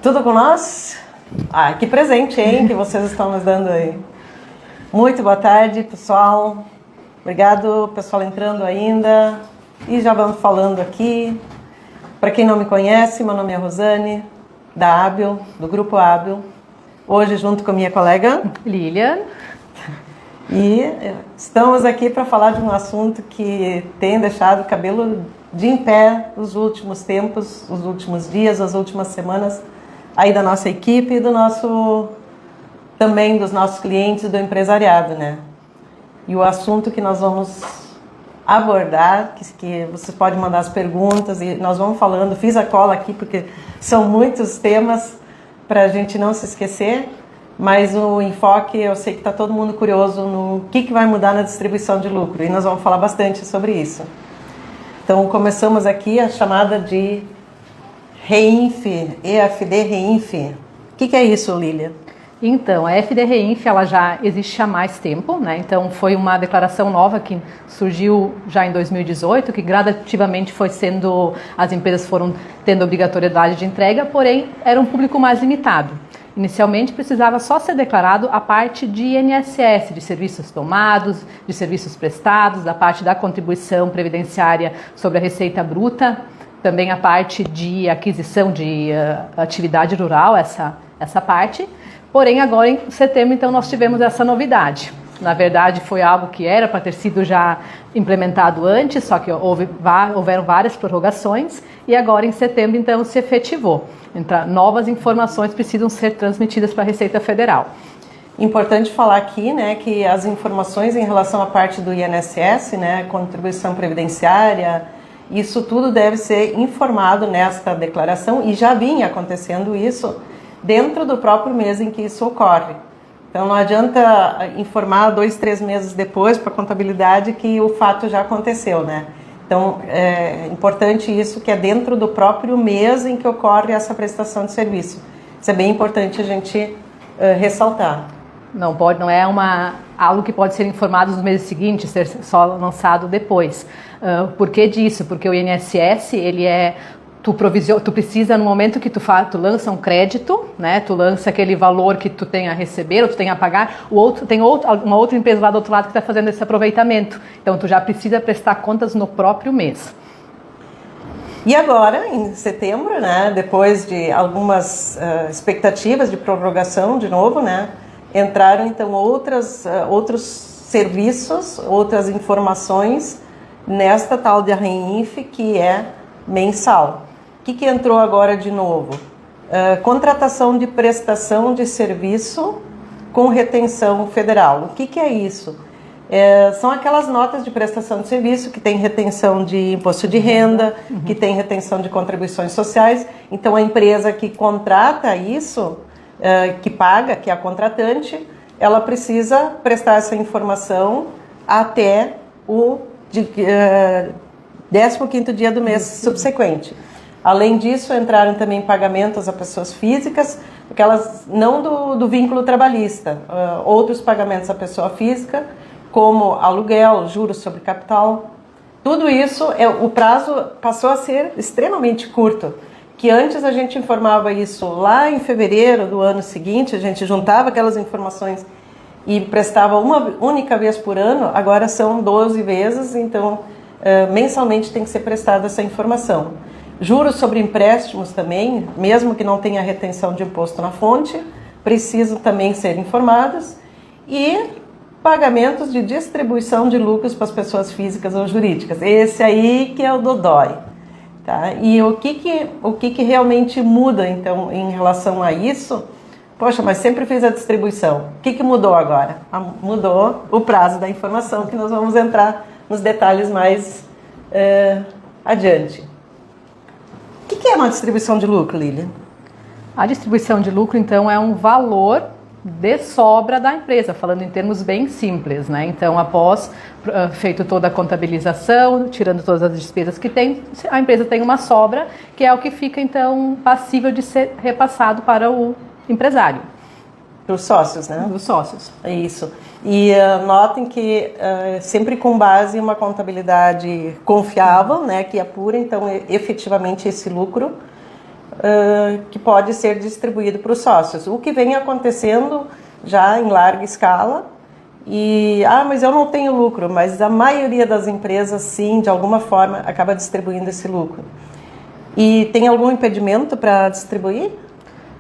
Tudo com nós? Ah, que presente, hein, que vocês estão nos dando aí. Muito boa tarde, pessoal. Obrigado, pessoal entrando ainda. E já vamos falando aqui. Para quem não me conhece, meu nome é Rosane, da Abil, do Grupo Abil. Hoje junto com a minha colega Lilian. E estamos aqui para falar de um assunto que tem deixado o cabelo de em pé nos últimos tempos, os últimos dias, as últimas semanas, aí da nossa equipe e também dos nossos clientes do empresariado, né? E o assunto que nós vamos abordar, que vocês podem mandar as perguntas e nós vamos falando, fiz a cola aqui porque são muitos temas para a gente não se esquecer, mas o enfoque, eu sei que está todo mundo curioso no que vai mudar na distribuição de lucro e nós vamos falar bastante sobre isso. Então começamos aqui a chamada de REINF, EFD REINF. O que é isso, Lilian? Então, a EFD REINF ela já existe há mais tempo, né? Então foi uma declaração nova que surgiu já em 2018, que gradativamente as empresas foram tendo obrigatoriedade de entrega, porém era um público mais limitado. Inicialmente precisava só ser declarado a parte de INSS, de serviços tomados, de serviços prestados, da parte da contribuição previdenciária sobre a receita bruta, também a parte de aquisição de atividade rural, essa parte. Porém, agora em setembro, então, nós tivemos essa novidade. Na verdade, foi algo que era para ter sido já implementado antes, só que houveram várias prorrogações e agora em setembro, então, se efetivou. Então, novas informações precisam ser transmitidas para a Receita Federal. Importante falar aqui, né, que as informações em relação à parte do INSS, né, contribuição previdenciária, isso tudo deve ser informado nesta declaração e já vinha acontecendo isso dentro do próprio mês em que isso ocorre. Então não adianta informar 2, 3 meses depois para a contabilidade que o fato já aconteceu, né? Então é importante isso, que é dentro do próprio mês em que ocorre essa prestação de serviço. Isso é bem importante a gente ressaltar. Não é algo que pode ser informado nos meses seguintes, ser só lançado depois. Por que disso? Porque o INSS, ele tu precisa, no momento que tu lança um crédito, né? Tu lança aquele valor que tu tem a receber ou tu tem a pagar, uma outra empresa lá do outro lado que está fazendo esse aproveitamento. Então, tu já precisa prestar contas no próprio mês. E agora, em setembro, né? Depois de algumas expectativas de prorrogação de novo, né? Entraram, então, outros serviços, outras informações nesta tal de REINF, que é mensal. O que entrou agora de novo? Contratação de prestação de serviço com retenção federal. O que é isso? São aquelas notas de prestação de serviço que tem retenção de imposto de renda, que tem retenção de contribuições sociais. Então, a empresa que contrata isso, que paga, que é a contratante, ela precisa prestar essa informação até o 15º dia do mês subsequente. Além disso, entraram também pagamentos a pessoas físicas, aquelas não do vínculo trabalhista, outros pagamentos à pessoa física, como aluguel, juros sobre capital. Tudo isso, o prazo passou a ser extremamente curto, que antes a gente informava isso lá em fevereiro do ano seguinte, a gente juntava aquelas informações e prestava uma única vez por ano, agora são 12 vezes, então mensalmente tem que ser prestada essa informação. Juros sobre empréstimos também, mesmo que não tenha retenção de imposto na fonte, precisam também ser informados. E pagamentos de distribuição de lucros para as pessoas físicas ou jurídicas. Esse aí que é o dodói. Tá? E o que realmente muda, então, em relação a isso? Poxa, mas sempre fiz a distribuição. O que mudou agora? Mudou o prazo da informação, que nós vamos entrar nos detalhes mais adiante. O que é uma distribuição de lucro, Lilian? A distribuição de lucro, então, é um valor de sobra da empresa, falando em termos bem simples, né? Então, após feito toda a contabilização, tirando todas as despesas que tem, a empresa tem uma sobra, que é o que fica, então, passível de ser repassado para o empresário. Para os sócios, né? Dos sócios. Isso. E notem que sempre com base em uma contabilidade confiável, né, que apura, então, efetivamente esse lucro. que pode ser distribuído para os sócios. O que vem acontecendo já em larga escala. Mas eu não tenho lucro, mas a maioria das empresas, sim, de alguma forma, acaba distribuindo esse lucro. E tem algum impedimento para distribuir?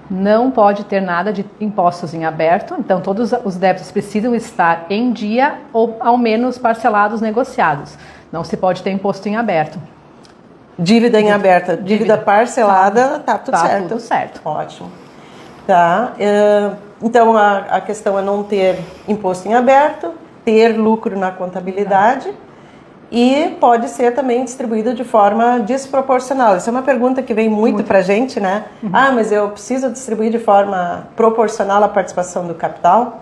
Não pode ter nada de impostos em aberto, então todos os débitos precisam estar em dia ou ao menos parcelados, negociados. Não se pode ter imposto em aberto. Dívida em aberta, dívida parcelada, tá tudo certo. Tudo certo. Ótimo. Tá. Então a questão é não ter imposto em aberto, ter lucro na contabilidade e pode ser também distribuído de forma desproporcional. Isso é uma pergunta que vem muito para a gente, né? Mas eu preciso distribuir de forma proporcional à participação do capital?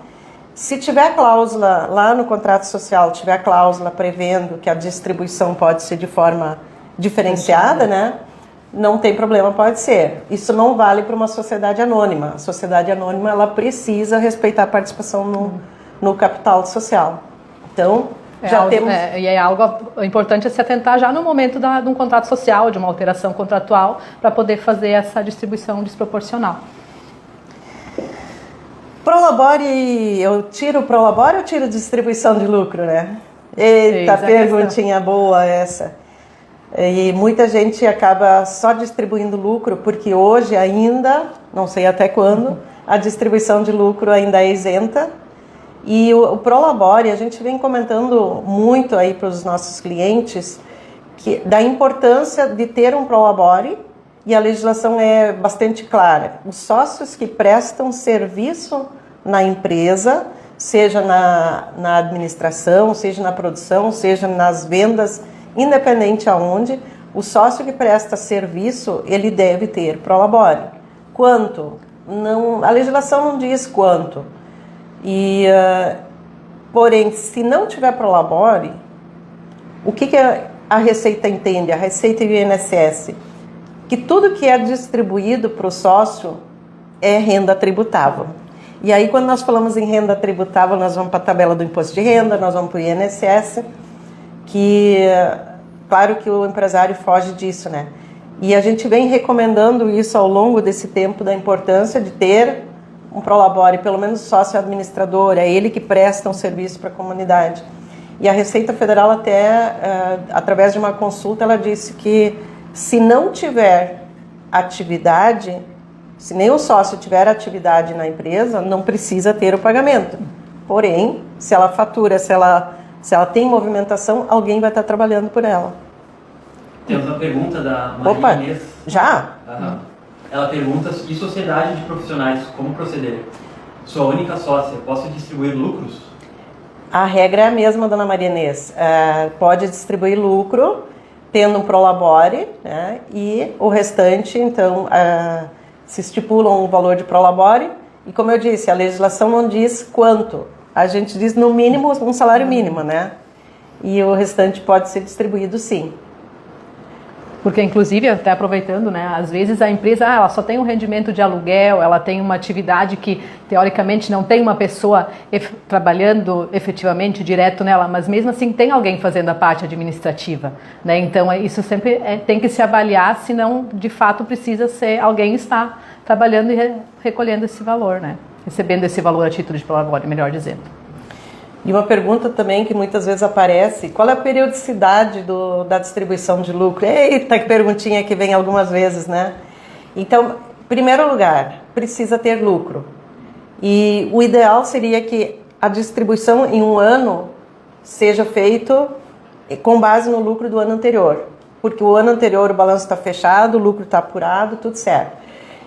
Se tiver cláusula lá no contrato social, tiver cláusula prevendo que a distribuição pode ser de forma diferenciada, né? Não tem problema, pode ser. Isso não vale para uma sociedade anônima. A sociedade anônima, ela precisa respeitar a participação no capital social. Então, temos... E é algo importante a se atentar já no momento de um contrato social, de uma alteração contratual, para poder fazer essa distribuição desproporcional. Prolabore, eu tiro Prolabore ou tiro distribuição de lucro, né? Eita, perguntinha boa essa. E muita gente acaba só distribuindo lucro, porque hoje ainda, não sei até quando, a distribuição de lucro ainda é isenta. E o Prolabore, a gente vem comentando muito aí para os nossos clientes da importância de ter um Prolabore, e a legislação é bastante clara. Os sócios que prestam serviço na empresa, seja na administração, seja na produção, seja nas vendas, independente aonde, o sócio que presta serviço, ele deve ter Prolabore. Quanto? Não, a legislação não diz quanto. Porém, se não tiver Prolabore, o que a Receita entende? A Receita e o INSS? Que tudo que é distribuído para o sócio é renda tributável. E aí, quando nós falamos em renda tributável, nós vamos para a tabela do imposto de renda, nós vamos para o INSS, que, claro que o empresário foge disso, né? E a gente vem recomendando isso ao longo desse tempo, da importância de ter um Prolabore, pelo menos sócio administrador, é ele que presta um serviço para a comunidade. E a Receita Federal até, através de uma consulta, ela disse que se não tiver atividade, se nem o sócio tiver atividade na empresa, não precisa ter o pagamento. Porém, se ela fatura, se ela tem movimentação, alguém vai estar trabalhando por ela. Temos uma pergunta da Maria Inês. Já? Ela pergunta, e sociedade de profissionais, como proceder? Sou a única sócia, posso distribuir lucros? A regra é a mesma, dona Maria Inês. Pode distribuir lucro, tendo um Prolabore, né? E o restante, então, se estipula um valor de Prolabore. E como eu disse, a legislação não diz quanto. A gente diz no mínimo um salário mínimo, né? E o restante pode ser distribuído, sim. Porque, inclusive, até aproveitando, né, às vezes a empresa ela só tem um rendimento de aluguel, ela tem uma atividade que, teoricamente, não tem uma pessoa trabalhando efetivamente direto nela, mas mesmo assim tem alguém fazendo a parte administrativa, né? Então, isso sempre tem que se avaliar, senão, de fato, precisa ser alguém está trabalhando e recolhendo esse valor, né? Recebendo esse valor a título de Prolabore, melhor dizendo. E uma pergunta também que muitas vezes aparece, qual é a periodicidade da distribuição de lucro? Eita, que perguntinha que vem algumas vezes, né? Então, em primeiro lugar, precisa ter lucro. E o ideal seria que a distribuição em um ano seja feito com base no lucro do ano anterior. Porque o ano anterior o balanço está fechado, o lucro está apurado, tudo certo.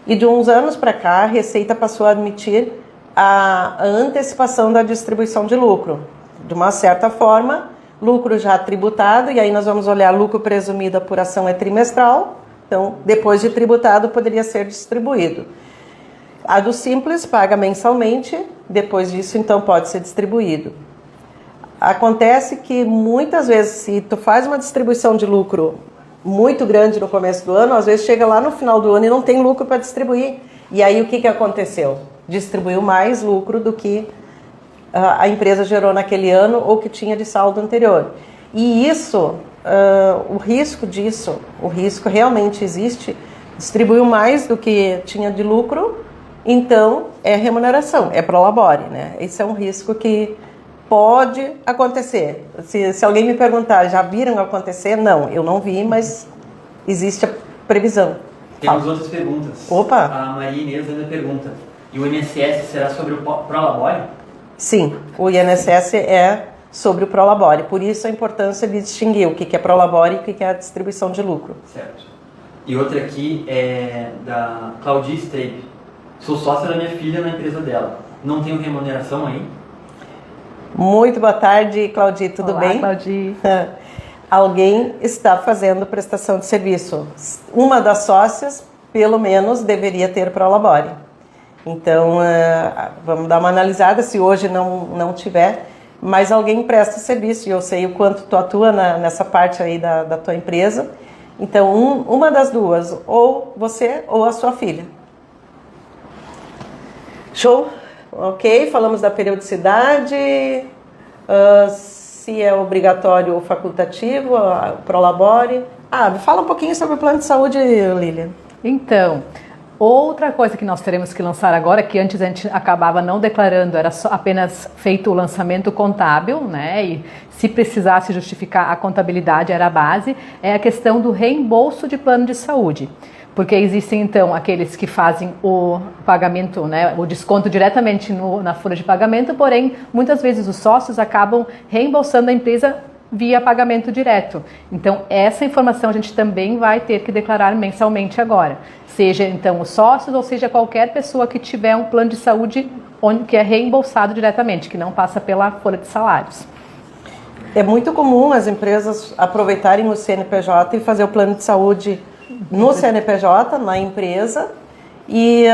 E de uns anos para cá, a Receita passou a admitir a antecipação da distribuição de lucro. De uma certa forma, lucro já tributado, e aí nós vamos olhar lucro presumido, a apuração é trimestral, então depois de tributado poderia ser distribuído. A do Simples paga mensalmente, depois disso então pode ser distribuído. Acontece que muitas vezes, se tu faz uma distribuição de lucro muito grande no começo do ano, às vezes chega lá no final do ano e não tem lucro para distribuir. E aí o que aconteceu? Distribuiu mais lucro do que a empresa gerou naquele ano ou que tinha de saldo anterior. E isso, o risco disso, o risco realmente existe Distribuiu mais do que tinha de lucro, então é remuneração, é prolabore, né? Esse é um risco que pode acontecer. Se alguém me perguntar, já viram acontecer? Não, eu não vi, mas existe a previsão. Temos outras perguntas. Opa! A Maria Inês ainda pergunta, e o INSS será sobre o prolabore? Sim, o INSS é sobre o prolabore, por isso a importância de distinguir o que é prolabore e o que é a distribuição de lucro. Certo. E outra aqui é da Claudia Streib. Sou sócia da minha filha na empresa dela. Não tenho remuneração aí? Muito boa tarde, Claudia, tudo Olá, bem? Claudia. Alguém está fazendo prestação de serviço. Uma das sócias, pelo menos, deveria ter prolabore. Então, vamos dar uma analisada, se hoje não tiver, mas alguém presta serviço, e eu sei o quanto tu atua nessa parte aí da tua empresa. Então, uma das duas, ou você ou a sua filha. Show? Ok, falamos da periodicidade, se é obrigatório ou facultativo, prolabore. Fala um pouquinho sobre o plano de saúde, Lilian. Então, outra coisa que nós teremos que lançar agora, que antes a gente acabava não declarando, era só apenas feito o lançamento contábil, né? E se precisasse justificar a contabilidade era a base, é a questão do reembolso de plano de saúde. Porque existem, então, aqueles que fazem o pagamento, né, o desconto diretamente na folha de pagamento, porém, muitas vezes os sócios acabam reembolsando a empresa via pagamento direto. Então, essa informação a gente também vai ter que declarar mensalmente agora. Seja, então, os sócios ou seja qualquer pessoa que tiver um plano de saúde que é reembolsado diretamente, que não passa pela folha de salários. É muito comum as empresas aproveitarem o CNPJ e fazer o plano de saúde no CNPJ, na empresa, e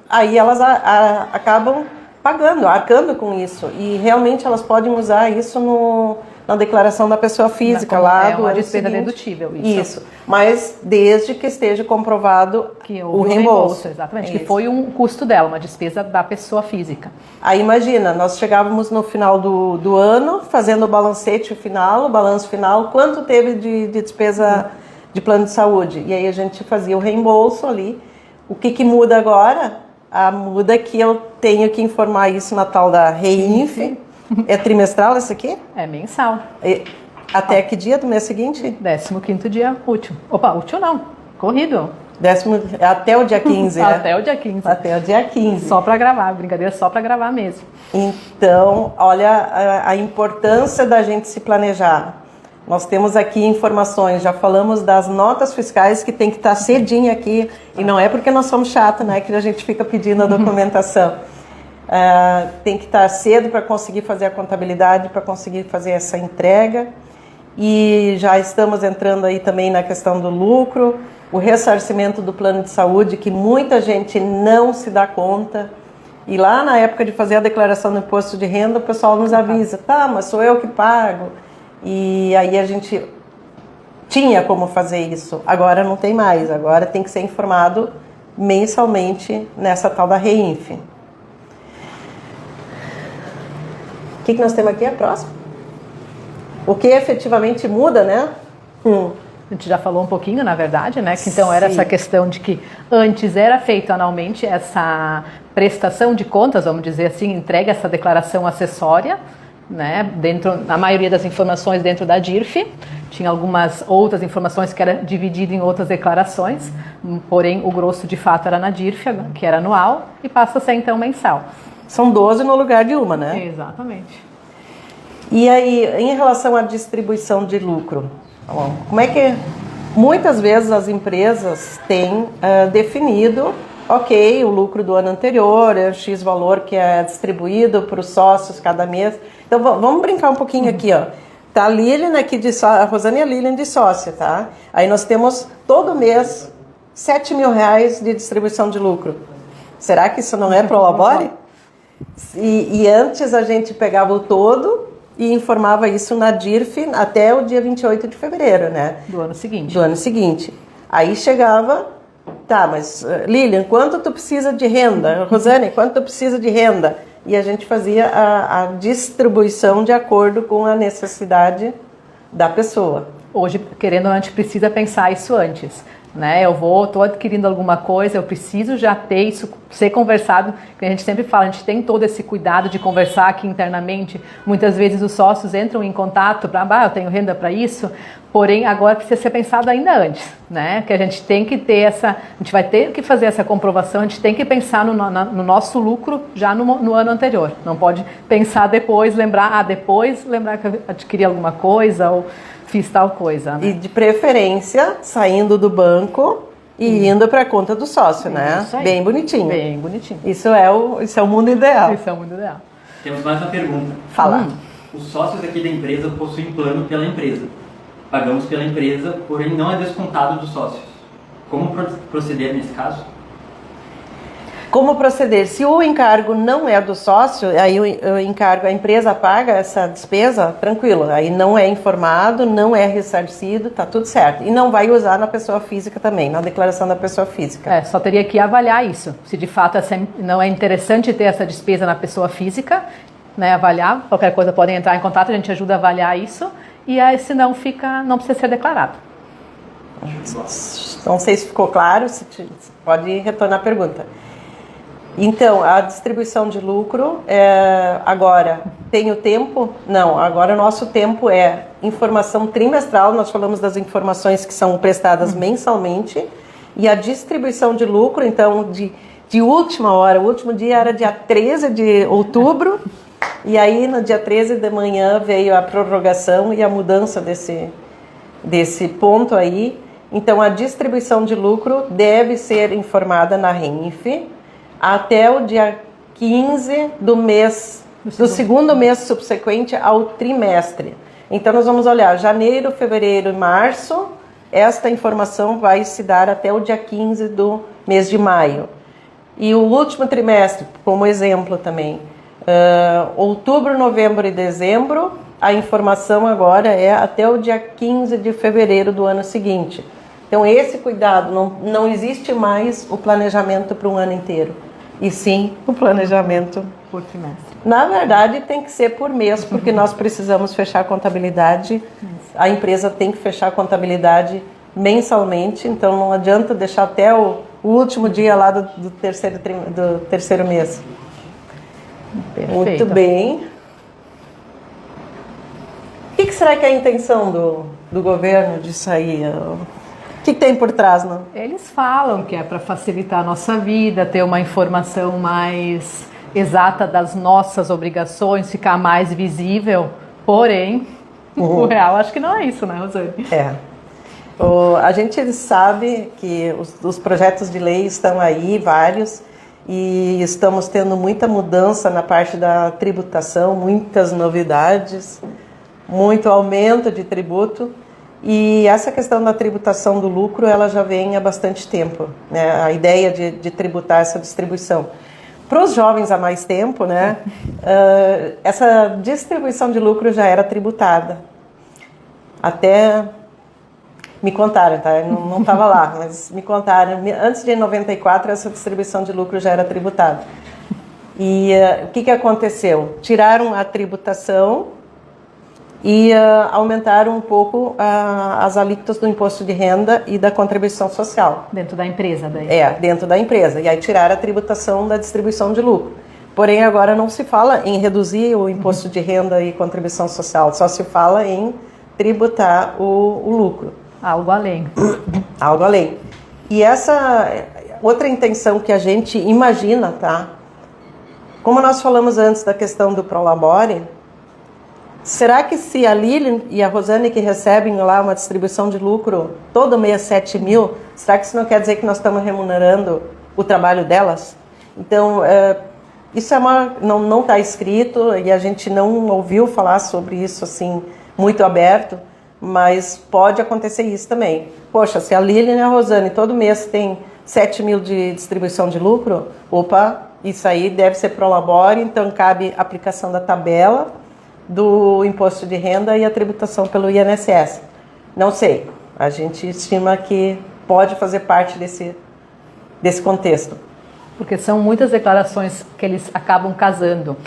aí elas acabam pagando, arcando com isso. E realmente elas podem usar isso na declaração da pessoa física lá do uma ano despesa seguinte. dedutível. Isso, mas desde que esteja comprovado que o reembolso. Exatamente, isso. Que foi um custo dela, uma despesa da pessoa física. Aí imagina, nós chegávamos no final do ano, fazendo o balancete final, o balanço final, quanto teve de despesa de plano de saúde. E aí a gente fazia o reembolso ali. O que muda agora? Muda que eu tenho que informar isso na tal da REINF. É trimestral esse aqui? É mensal. Até que dia do mês seguinte? 15º dia útil. Opa, útil não, corrido. Até o dia 15, né? Até o dia 15. Até o dia 15. Só para gravar, brincadeira, só para gravar mesmo. Então, olha a importância da gente se planejar. Nós temos aqui informações, já falamos das notas fiscais que tem que estar cedinho aqui, e não é porque nós somos chatos, né, que a gente fica pedindo a documentação. Tem que estar cedo para conseguir fazer a contabilidade, para conseguir fazer essa entrega, e já estamos entrando aí também na questão do lucro, o ressarcimento do plano de saúde, que muita gente não se dá conta, e lá na época de fazer a declaração do imposto de renda, o pessoal nos avisa, mas sou eu que pago. E aí a gente tinha como fazer isso, agora não tem mais, agora tem que ser informado mensalmente nessa tal da REINF. O que nós temos aqui? A próxima? O que efetivamente muda, né? A gente já falou um pouquinho, na verdade, né? Que então era essa questão de que antes era feito anualmente essa prestação de contas, vamos dizer assim, entrega essa declaração acessória, né, a maioria das informações dentro da DIRF, tinha algumas outras informações que era dividido em outras declarações, porém o grosso de fato era na DIRF, que era anual, e passa a ser então mensal. São 12 no lugar de uma, né? Exatamente. E aí, em relação à distribuição de lucro, como é que muitas vezes as empresas têm definido, ok, o lucro do ano anterior é X valor que é distribuído para os sócios cada mês. Então vamos brincar um pouquinho aqui, ó. Tá a Lilian aqui a Rosane e a Lilian de sócia, tá? Aí nós temos todo mês R$7.000 de distribuição de lucro. Será que isso não é prolabore? E antes a gente pegava o todo e informava isso na DIRF até o dia 28 de fevereiro, né? Do ano seguinte. Do ano seguinte. Aí chegava, mas Lilian, quanto tu precisa de renda? Rosane, quanto tu precisa de renda? E a gente fazia a distribuição de acordo com a necessidade da pessoa. Hoje, querendo ou não, a gente precisa pensar isso antes. né? Estou adquirindo alguma coisa, eu preciso já ter isso, ser conversado, que a gente sempre fala, a gente tem todo esse cuidado de conversar aqui internamente. Muitas vezes os sócios entram em contato para, eu tenho renda para isso, porém agora precisa ser pensado ainda antes, né? Que a gente tem que ter a gente vai ter que fazer essa comprovação, a gente tem que pensar no nosso lucro já no ano anterior. Não pode pensar depois, lembrar que eu adquiri alguma coisa ou fiz tal coisa. Né? E de preferência, saindo do banco e indo para a conta do sócio, né? Isso aí. Bem bonitinho. Bem bonitinho. Isso é o mundo ideal. Isso é o mundo ideal. Temos mais uma pergunta. Fala. Os sócios aqui da empresa possuem plano pela empresa. Pagamos pela empresa, porém não é descontado dos sócios. Como proceder nesse caso? Como proceder? Se o encargo não é do sócio, aí o encargo, a empresa paga essa despesa, tranquilo. Aí não é informado, não é ressarcido, tá tudo certo. E não vai usar na pessoa física também, na declaração da pessoa física. Só teria que avaliar isso. Se de fato não é interessante ter essa despesa na pessoa física, né, avaliar, qualquer coisa podem entrar em contato, a gente ajuda a avaliar isso. E aí, se não não precisa ser declarado. Não sei se ficou claro, pode retornar a pergunta. Então, a distribuição de lucro, agora, tem o tempo? Não, agora o nosso tempo é informação trimestral, nós falamos das informações que são prestadas mensalmente, e a distribuição de lucro, então, de última hora, o último dia era dia 13 de outubro, e aí no dia 13 de manhã veio a prorrogação e a mudança desse ponto aí. Então, a distribuição de lucro deve ser informada na RENF até o dia 15 do segundo mês subsequente ao trimestre. Então, nós vamos olhar janeiro, fevereiro e março. Esta informação vai se dar até o dia 15 do mês de maio. E o último trimestre, como exemplo também, outubro, novembro e dezembro, a informação agora é até o dia 15 de fevereiro do ano seguinte. Então, esse cuidado, não existe mais o planejamento para um ano inteiro, e sim o planejamento por trimestre. Na verdade, tem que ser por mês, porque nós precisamos fechar a contabilidade, a empresa tem que fechar a contabilidade mensalmente, então não adianta deixar até o último dia lá do terceiro mês. Perfeito. Muito bem. O que será que é a intenção do governo disso aí? O que tem por trás, não? Eles falam que é para facilitar a nossa vida, ter uma informação mais exata das nossas obrigações, ficar mais visível, porém, o real acho que não é isso, né, Rosane? A gente sabe que os projetos de lei estão aí, vários, e estamos tendo muita mudança na parte da tributação, muitas novidades, muito aumento de tributo, e essa questão da tributação do lucro, ela já vem há bastante tempo, né? A ideia de tributar essa distribuição. Para os jovens há mais tempo, né? Essa distribuição de lucro já era tributada. Até me contaram, tá? Eu não estava lá, mas me contaram. Antes de 94, essa distribuição de lucro já era tributada. E o que aconteceu? Tiraram a tributação e aumentaram um pouco as alíquotas do imposto de renda e da contribuição social. Dentro da empresa daí? Dentro da empresa. E aí tiraram a tributação da distribuição de lucro. Porém, agora não se fala em reduzir o imposto de renda e contribuição social, só se fala em tributar o lucro. Algo além. Algo além. E essa outra intenção que a gente imagina, tá? Como nós falamos antes da questão do Prolabore, será que se a Lilian e a Rosane que recebem lá uma distribuição de lucro todo mês 7 mil, será que isso não quer dizer que nós estamos remunerando o trabalho delas? Então, isso não está escrito e a gente não ouviu falar sobre isso assim muito aberto, mas pode acontecer isso também. Poxa, se a Lilian e a Rosane todo mês tem 7 mil de distribuição de lucro, isso aí deve ser Prolabore, então cabe a aplicação da tabela do imposto de renda e a tributação pelo INSS. Não sei, a gente estima que pode fazer parte desse contexto. Porque são muitas declarações que eles acabam casando.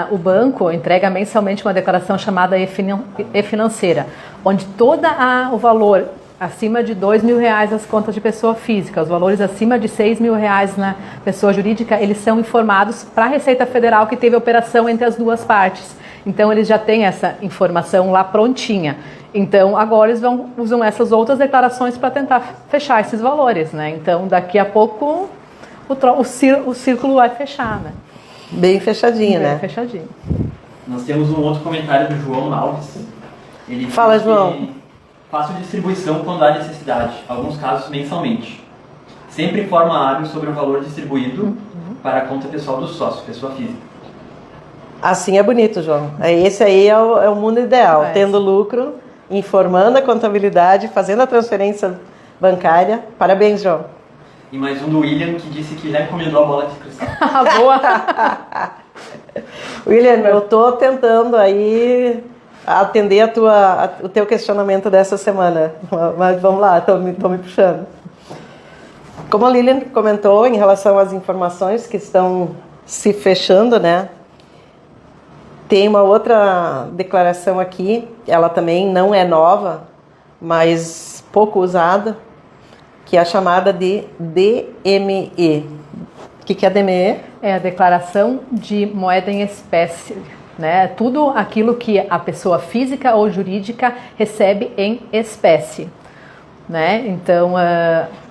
O banco entrega mensalmente uma declaração chamada e-financeira, onde todo o valor acima de R$2.000 as contas de pessoa física, os valores acima de R$6.000 na pessoa jurídica, eles são informados para a Receita Federal que teve operação entre as duas partes. Então, eles já têm essa informação lá prontinha. Então, agora eles usam essas outras declarações para tentar fechar esses valores, né? Então, daqui a pouco o círculo vai fechar, né? Bem fechadinho, né? Bem fechadinho. Nós temos um outro comentário do João Alves. Ele Fala, diz João. que faço distribuição quando há necessidade, alguns casos mensalmente. Sempre informa hábil sobre o valor distribuído para a conta pessoal do sócio, pessoa física. Assim é bonito, João. Esse aí é o mundo ideal. Tendo lucro, informando a contabilidade, fazendo a transferência bancária. Parabéns, João. E mais um do William, que disse que já encomendou a bola de cristal. Boa! William, eu estou tentando aí atender o teu questionamento dessa semana. Mas vamos lá, estou me puxando. Como a Lilian comentou em relação às informações que estão se fechando, né? Tem uma outra declaração aqui, ela também não é nova, mas pouco usada, que é a chamada de DME. O que é a DME? É a declaração de moeda em espécie, né? Tudo aquilo que a pessoa física ou jurídica recebe em espécie, né? Então,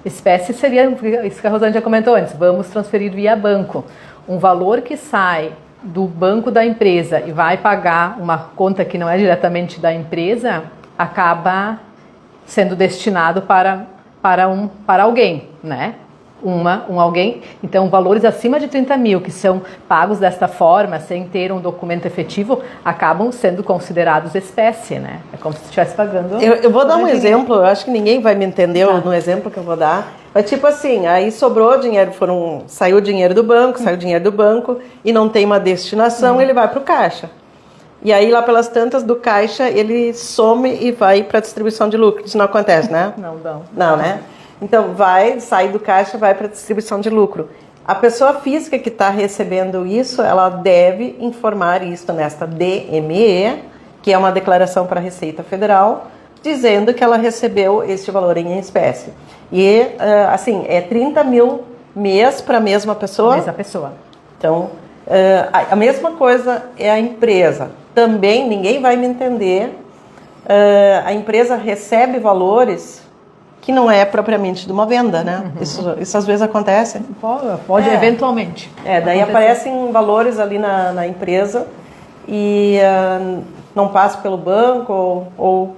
espécie seria isso que a Rosane já comentou antes, vamos transferir via banco. Um valor que sai do banco da empresa e vai pagar uma conta que não é diretamente da empresa, acaba sendo destinado para alguém, né? Alguém. Então, valores acima de 30 mil que são pagos desta forma, sem ter um documento efetivo, acabam sendo considerados espécie, né? É como se estivesse pagando. Eu vou dar um exemplo, eu acho que ninguém vai me entender no exemplo que eu vou dar. Mas tipo assim, aí sobrou dinheiro, saiu dinheiro do banco e não tem uma destinação, ele vai para o caixa. E aí lá pelas tantas do caixa ele some e vai para a distribuição de lucro. Isso não acontece, né? Não, né? Então sai do caixa, vai para a distribuição de lucro. A pessoa física que está recebendo isso, ela deve informar isso nesta DME, que é uma declaração para a Receita Federal, dizendo que ela recebeu este valor em espécie. E, assim, é 30 mil mês para a mesma pessoa? Mesma pessoa. Então, a mesma coisa é a empresa. Também, ninguém vai me entender, a empresa recebe valores que não é propriamente de uma venda, né? Isso às vezes acontece. Pode eventualmente. Daí aparecem valores ali na empresa e não passa pelo banco ou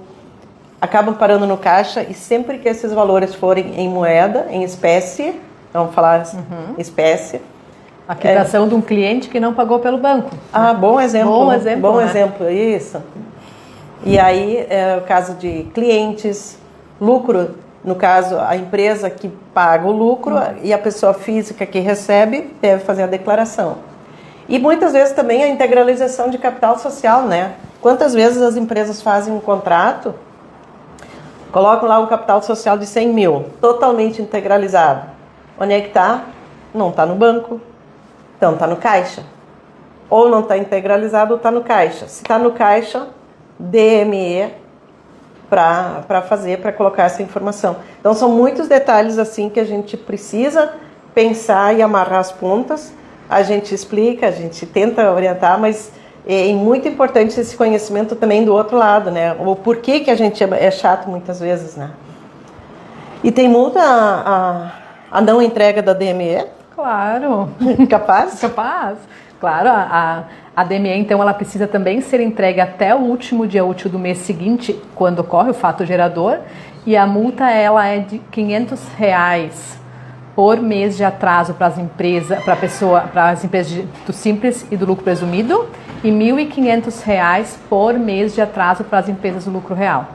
acabam parando no caixa, e sempre que esses valores forem em moeda, em espécie, vamos falar espécie. A quitação de um cliente que não pagou pelo banco. Bom exemplo. Bom né? exemplo, isso. E aí, o caso de clientes, lucro, no caso, a empresa que paga o lucro e a pessoa física que recebe deve fazer a declaração. E muitas vezes também a integralização de capital social, né? Quantas vezes as empresas fazem um contrato, colocam lá um capital social de 100 mil, totalmente integralizado. Onde é que está? Não está no banco, então está no caixa. Ou não está integralizado ou está no caixa. Se está no caixa, DME para colocar essa informação. Então são muitos detalhes assim que a gente precisa pensar e amarrar as pontas. A gente explica, a gente tenta orientar, mas é muito importante esse conhecimento também do outro lado, né? O porquê que a gente é chato muitas vezes, né? E tem multa a não entrega da DME? Claro. Capaz? Capaz. Claro, a DME, então, ela precisa também ser entregue até o último dia útil do mês seguinte, quando ocorre o fato gerador, e a multa, ela é de R$500 por mês de atraso para as empresas, do Simples e do lucro presumido, e R$1.500 por mês de atraso para as empresas do lucro real.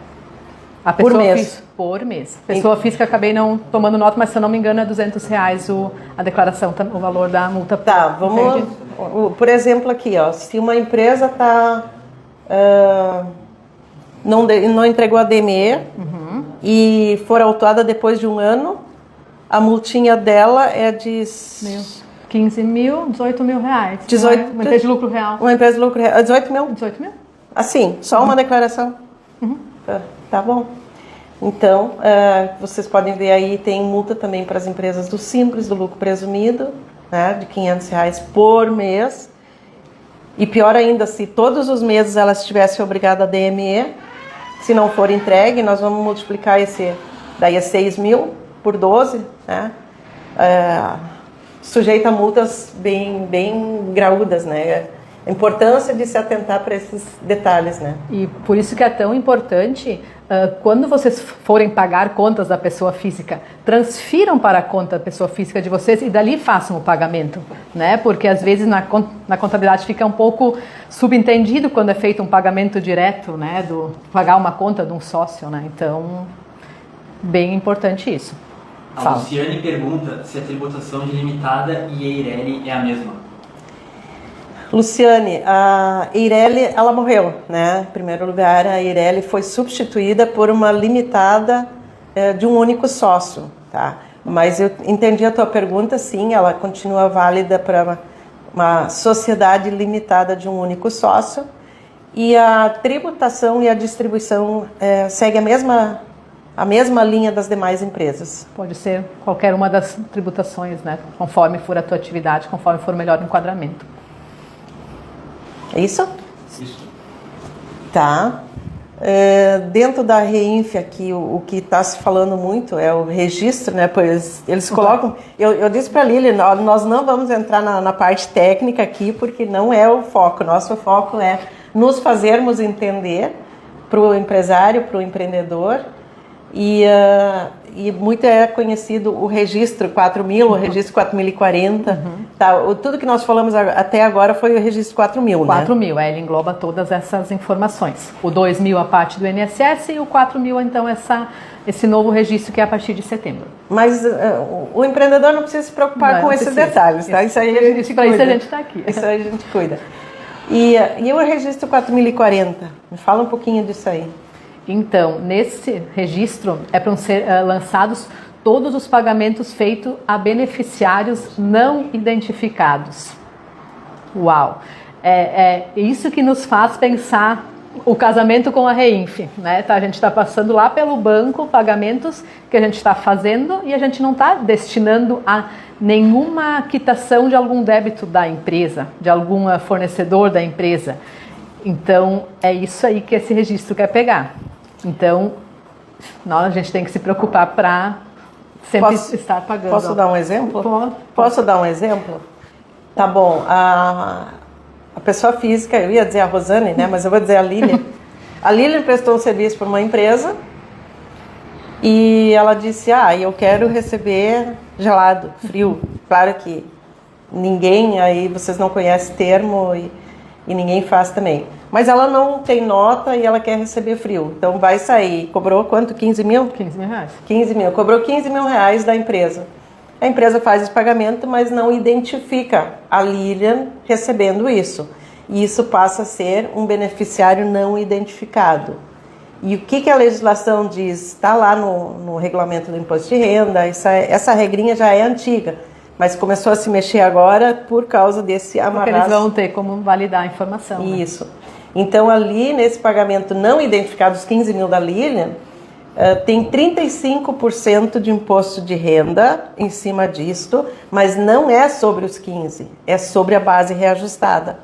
Por mês? Por mês. Pessoa física, acabei não tomando nota, mas se eu não me engano é R$200 a declaração, o valor da multa. Tá, vamos... Por exemplo aqui, ó, se uma empresa não entregou a DME e for autuada depois de um ano, a multinha dela é de... 15 mil, 18 mil reais. 18, uma empresa de lucro real. Uma empresa de lucro real. 18 mil? 18 mil? Assim, só uma declaração? Tá bom. Então, vocês podem ver aí, tem multa também para as empresas do Simples, do lucro presumido, né, de R$500 por mês. E pior ainda, se todos os meses ela estivesse obrigada a DME, se não for entregue, nós vamos multiplicar daí é 6 mil por 12, né? Sujeita a multas bem graúdas, né? A importância de se atentar para esses detalhes, né? E por isso que é tão importante, quando vocês forem pagar contas da pessoa física, transfiram para a conta da pessoa física de vocês e dali façam o pagamento, né? Porque às vezes na contabilidade fica um pouco subentendido quando é feito um pagamento direto, né? Pagar uma conta de um sócio, né? Então, bem importante isso. A Luciane pergunta se a tributação de limitada e Eireli é a mesma. Luciane, a Eireli, ela morreu, né? Em primeiro lugar, a Eireli foi substituída por uma limitada de um único sócio, tá? Mas eu entendi a tua pergunta, sim, ela continua válida para uma sociedade limitada de um único sócio e a tributação e a distribuição segue a mesma linha das demais empresas. Pode ser qualquer uma das tributações, né? Conforme for a tua atividade, conforme for o melhor enquadramento. É isso? Isso. Tá. Dentro da REINF aqui, o que está se falando muito é o registro, né? Pois eles colocam... Eu disse para a Lili, nós não vamos entrar na parte técnica aqui, porque não é o foco. Nosso foco é nos fazermos entender para o empresário, para o empreendedor. E muito é conhecido o registro 4000, o registro 4040. Tá, tudo que nós falamos até agora foi o registro 4000, né? 4000, ele engloba todas essas informações. O 2000 a parte do INSS e o 4000, então, esse novo registro que é a partir de setembro. Mas o empreendedor não precisa se preocupar com esses detalhes, tá? Isso aí a gente cuida. Para isso a gente está aqui. Isso aí a gente cuida. E o registro 4040? Me fala um pouquinho disso aí. Então, nesse registro é para ser lançados todos os pagamentos feitos a beneficiários não identificados. Uau! É isso que nos faz pensar o casamento com a REINF, né? A gente está passando lá pelo banco pagamentos que a gente está fazendo e a gente não está destinando a nenhuma quitação de algum débito da empresa, de algum fornecedor da empresa. Então, é isso aí que esse registro quer pegar. Então, a gente tem que se preocupar para sempre estar pagando. Posso dar um exemplo? Pode. Posso dar um exemplo? Tá bom. A pessoa física, eu ia dizer a Rosane, né? Mas eu vou dizer a Lilian. A Lilian prestou um serviço para uma empresa e ela disse, eu quero receber gelado, frio. Claro que ninguém, aí vocês não conhecem termo e ninguém faz também. Mas ela não tem nota e ela quer receber frio. Então vai sair. Cobrou quanto? 15 mil? 15 mil reais. 15 mil. Cobrou 15 mil reais da empresa. A empresa faz esse pagamento, mas não identifica a Lilian recebendo isso. E isso passa a ser um beneficiário não identificado. E o que a legislação diz? Está lá no regulamento do imposto de renda. Essa regrinha já é antiga. Mas começou a se mexer agora por causa desse amarraço. Porque eles vão ter como validar a informação. Isso. Né? Então, ali, nesse pagamento não identificado, os 15 mil da Lilian, tem 35% de imposto de renda em cima disto, mas não é sobre os 15, é sobre a base reajustada.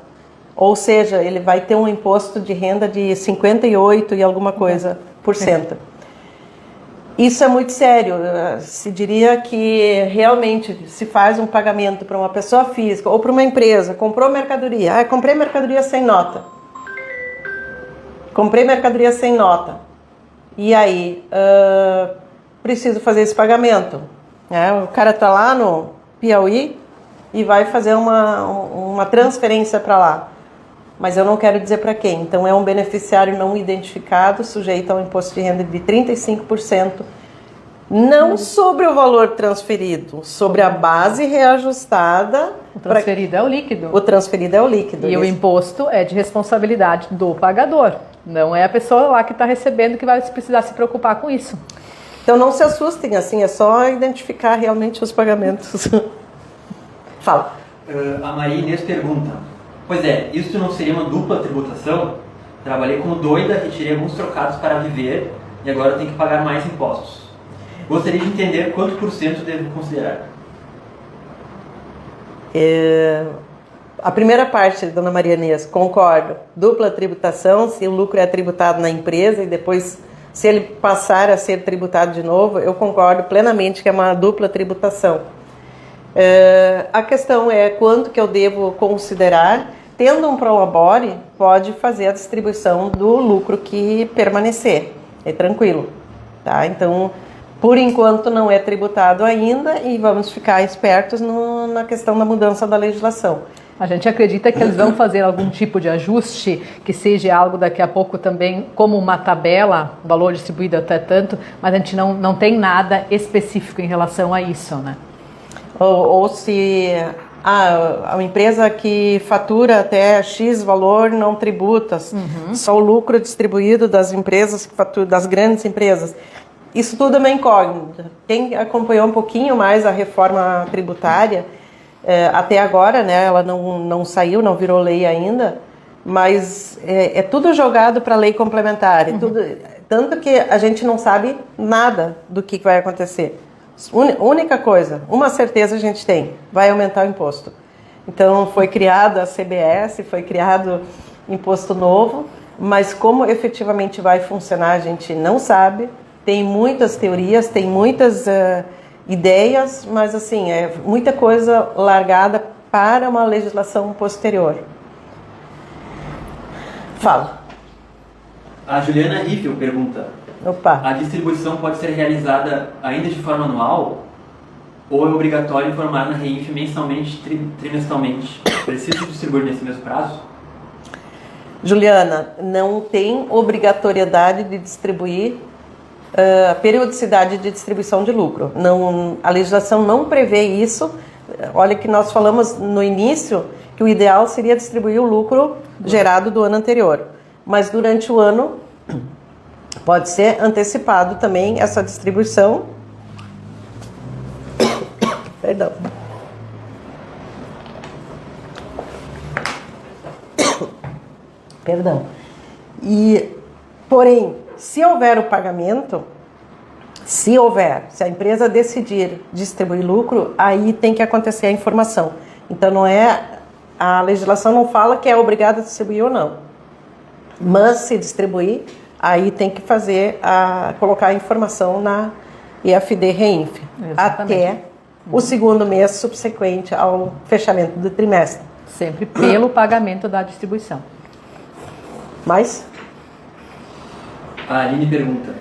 Ou seja, ele vai ter um imposto de renda de 58 e alguma coisa por cento. Isso é muito sério. Se diria que realmente se faz um pagamento para uma pessoa física ou para uma empresa, comprou mercadoria. Comprei mercadoria sem nota. Comprei mercadoria sem nota. E aí, preciso fazer esse pagamento. O cara está lá no Piauí e vai fazer uma transferência para lá. Mas eu não quero dizer para quem. Então, é um beneficiário não identificado, sujeito ao imposto de renda de 35%, não sobre o valor transferido, sobre a base reajustada. O transferido é o líquido. O transferido é o líquido. E o imposto é de responsabilidade do pagador. Não é a pessoa lá que está recebendo que vai precisar se preocupar com isso. Então, não se assustem, assim, é só identificar realmente os pagamentos. Fala. A Maria Inês pergunta: pois é, isso não seria uma dupla tributação? Trabalhei como doida, retirei alguns trocados para viver, e agora eu tenho que pagar mais impostos. Gostaria de entender quanto por cento devo considerar. A primeira parte, dona Maria Inês, concordo. Dupla tributação, se o lucro é tributado na empresa e depois, se ele passar a ser tributado de novo, eu concordo plenamente que é uma dupla tributação. A questão é quanto que eu devo considerar. Tendo um prolabore, pode fazer a distribuição do lucro que permanecer. É tranquilo, tá? Então, por enquanto não é tributado ainda e vamos ficar espertos na questão da mudança da legislação. A gente acredita que eles vão fazer algum tipo de ajuste, que seja algo daqui a pouco também, como uma tabela, valor distribuído até tanto, mas a gente não tem nada específico em relação a isso, né? Ou se a empresa que fatura até X valor não tributa, só o lucro distribuído das empresas que faturam, das grandes empresas. Isso tudo é uma incógnita. Quem acompanhou um pouquinho mais a reforma tributária, até agora, né, ela não saiu, não virou lei ainda, mas é tudo jogado para a lei complementar. Tanto que a gente não sabe nada do que vai acontecer. Única coisa, uma certeza a gente tem, vai aumentar o imposto. Então foi criada a CBS, foi criado imposto novo, mas como efetivamente vai funcionar a gente não sabe. Tem muitas teorias, tem muitas ideias, mas assim, é muita coisa largada para uma legislação posterior. Fala. A Juliana Riffel pergunta: Opa. a distribuição pode ser realizada ainda de forma anual ou é obrigatório informar na REINF mensalmente, trimestralmente? Preciso distribuir nesse mesmo prazo? Juliana, não tem obrigatoriedade de distribuir a periodicidade de distribuição de lucro. Não, a legislação não prevê isso. Olha que nós falamos no início que o ideal seria distribuir o lucro gerado do ano anterior. Mas durante o ano pode ser antecipado também essa distribuição. Perdão. Perdão. Porém, se houver o pagamento, se a empresa decidir distribuir lucro, aí tem que acontecer a informação. Então a legislação não fala que é obrigado a distribuir ou não. Mas se distribuir, aí tem que colocar a informação na IFD REINF. Até o segundo mês subsequente ao fechamento do trimestre. Sempre pelo pagamento da distribuição. Mais? A Aline pergunta: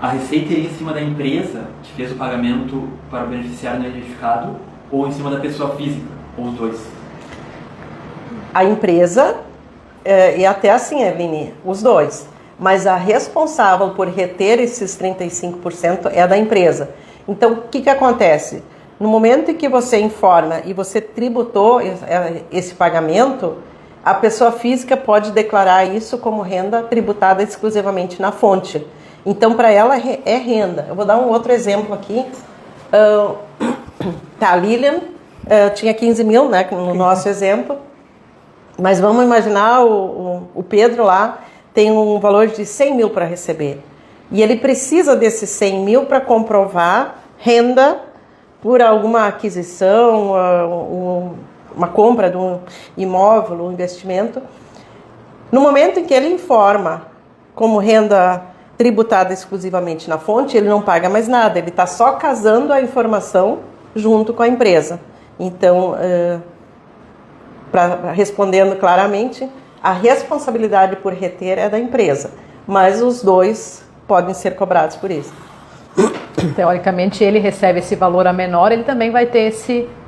a receita iria em cima da empresa que fez o pagamento para o beneficiário não identificado ou em cima da pessoa física, ou os dois? A empresa, e até assim, Aline, os dois. Mas a responsável por reter esses 35% é da empresa. Então, o que acontece? No momento em que você informa e você tributou esse pagamento, a pessoa física pode declarar isso como renda tributada exclusivamente na fonte. Então, para ela é renda. Eu vou dar um outro exemplo aqui. A Lilian tinha 15 mil, né, no nosso exemplo. Mas vamos imaginar o Pedro lá tem um valor de 100 mil para receber. E ele precisa desses 100 mil para comprovar renda por alguma aquisição, uma compra de um imóvel, um investimento. No momento em que ele informa como renda tributada exclusivamente na fonte, ele não paga mais nada, ele está só casando a informação junto com a empresa. Então, respondendo claramente, a responsabilidade por reter é da empresa, mas os dois podem ser cobrados por isso. Teoricamente, ele recebe esse valor a menor, ele também vai ter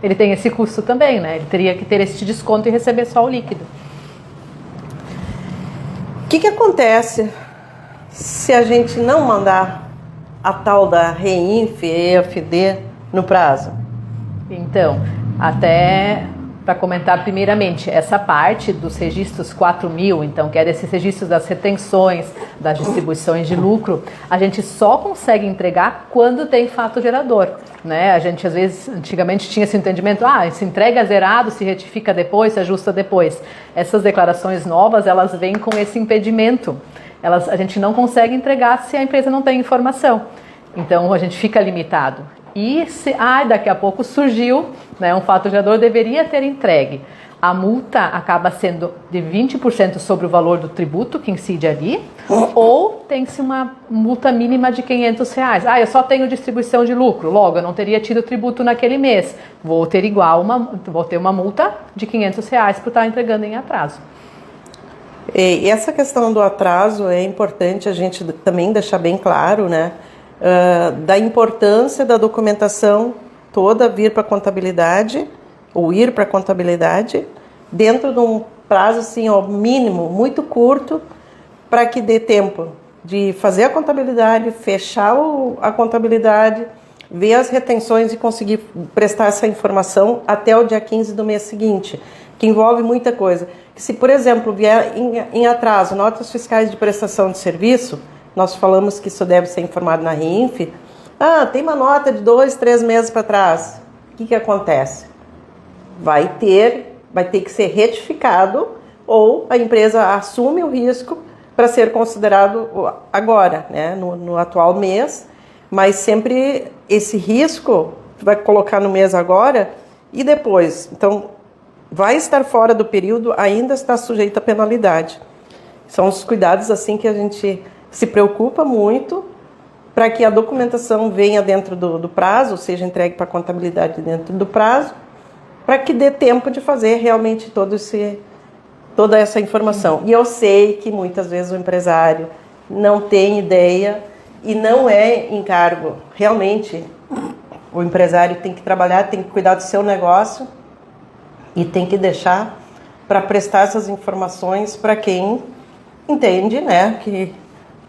ele tem esse custo também, né? Ele teria que ter esse desconto e receber só o líquido. O que acontece se a gente não mandar a tal da REINF, EFD no prazo? Então, até para comentar primeiramente essa parte dos registros 4.000, então, que é desses registros das retenções, das distribuições de lucro, a gente só consegue entregar quando tem fato gerador, né? A gente, às vezes, antigamente tinha esse entendimento, se entrega zerado, se retifica depois, se ajusta depois. Essas declarações novas, elas vêm com esse impedimento. A gente não consegue entregar se a empresa não tem informação. Então, a gente fica limitado. E daqui a pouco surgiu, né, um fato gerador, deveria ter entregue. A multa acaba sendo de 20% sobre o valor do tributo que incide ali, ou tem-se uma multa mínima de R$500. Eu só tenho distribuição de lucro, logo eu não teria tido tributo naquele mês. Vou ter uma multa de R$500 por estar entregando em atraso. E essa questão do atraso é importante a gente também deixar bem claro, né? Da importância da documentação toda vir para a contabilidade, ou ir para a contabilidade, dentro de um prazo assim, mínimo, muito curto, para que dê tempo de fazer a contabilidade, fechar a contabilidade, ver as retenções e conseguir prestar essa informação até o dia 15 do mês seguinte, que envolve muita coisa. Se, por exemplo, vier em atraso notas fiscais de prestação de serviço, nós falamos que isso deve ser informado na RINF. Tem uma nota de 2, 3 meses para trás. O que acontece? Vai ter que ser retificado ou a empresa assume o risco para ser considerado agora, né, no atual mês, mas sempre esse risco vai colocar no mês agora e depois. Então, vai estar fora do período, ainda está sujeito a penalidade. São os cuidados assim que a gente se preocupa muito para que a documentação venha dentro do prazo, ou seja, entregue para a contabilidade dentro do prazo, para que dê tempo de fazer realmente toda essa informação. E eu sei que muitas vezes o empresário não tem ideia e não é encargo. Realmente, o empresário tem que trabalhar, tem que cuidar do seu negócio e tem que deixar para prestar essas informações para quem entende, né, que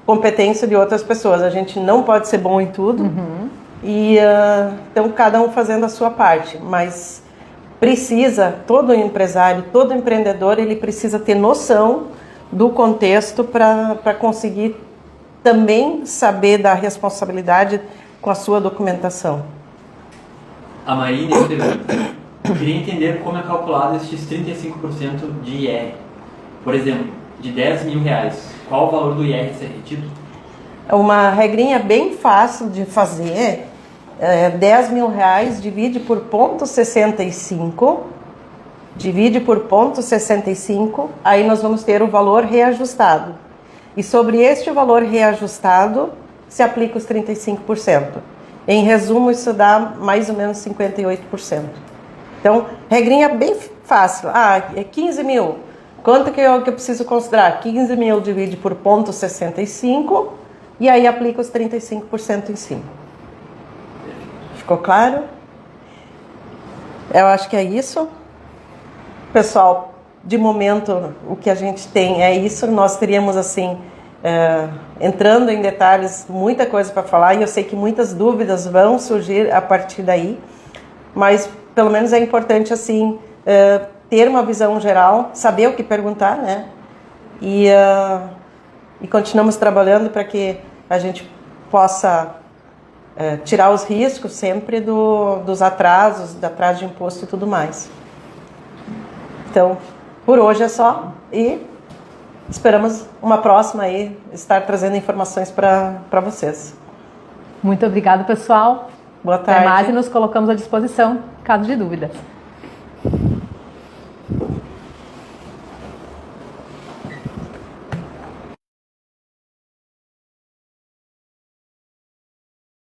competência de outras pessoas. A gente não pode ser bom em tudo. E então cada um fazendo a sua parte, mas precisa, todo empresário, todo empreendedor, ele precisa ter noção do contexto para conseguir também saber da responsabilidade com a sua documentação. A Marina queria entender como é calculado estes 35% de IR. Por exemplo, de R$10.000, qual o valor do IR a ser retido? Uma regrinha bem fácil de fazer é R$10.000 divide por 0,65, divide por 0,65, aí nós vamos ter o valor reajustado. E sobre este valor reajustado se aplica os 35%. Em resumo, isso dá mais ou menos 58%. Então, regrinha bem fácil. É 15 mil. Quanto que eu preciso considerar? 15 mil divide por 0,65 e aí aplica os 35% em cima. Ficou claro? Eu acho que é isso. Pessoal, de momento o que a gente tem é isso. Nós teríamos assim, entrando em detalhes, muita coisa para falar e eu sei que muitas dúvidas vão surgir a partir daí, mas pelo menos é importante assim ter uma visão geral, saber o que perguntar, né? E continuamos trabalhando para que a gente possa tirar os riscos sempre dos atrasos, de atraso de imposto e tudo mais. Então, por hoje é só e esperamos uma próxima aí estar trazendo informações para vocês. Muito obrigada, pessoal. Boa tarde. Até mais e nos colocamos à disposição, caso de dúvidas.